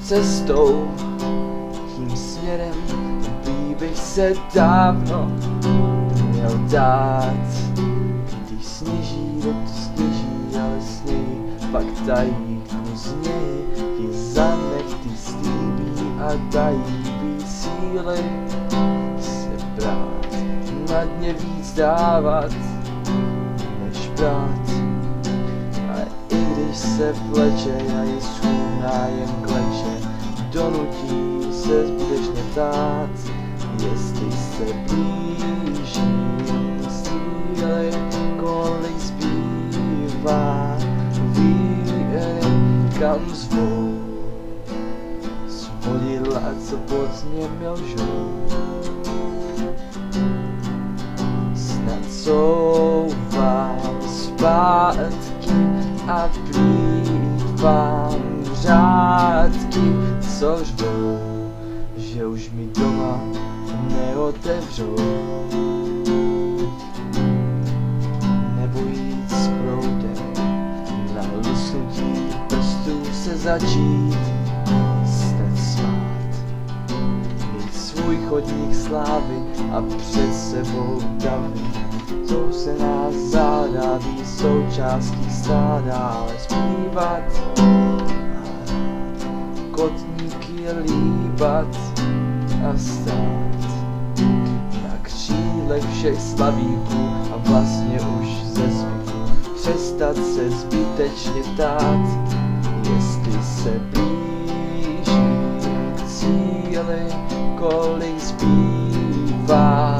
cestou, tím směrem, prý bych se dávno měl dát. Když sněží, to sněží, ale sněhy pak tají, z něj ti za nechty slíbí a dají být síly se brát, na dně víc dávat než brát. Ale i když se vleče a je schůdná jen kleče, donutí se zbytečně ptát, jestli se blíží síly, kolik zbývá víry, kam zvou svodidla, co pod něm lžou. Snad souvám zpátky a plýtvám řádky, co řvou, že už mi doma neotevřou. Nebo jít s proudem, na lusknutí prstů se začít snad smát. Mít svůj chodník slávy a před sebou davy, co se nás zádaví součástí stáda, ale zpívat kotníky líbat a stát na křílech všech slavíků a vlastně už ze zvyku přestat se zbytečně ptát, jestli se blíží k cíli, kolik zbývá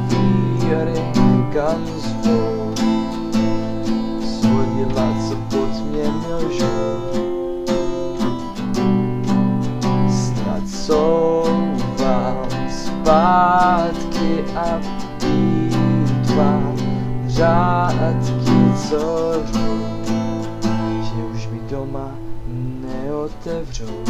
víry, kam zvou svodidla, co pod mě lžou. Snad souvám zpátky a plýtvám řádky, co řvou, že už mi doma neotevřou.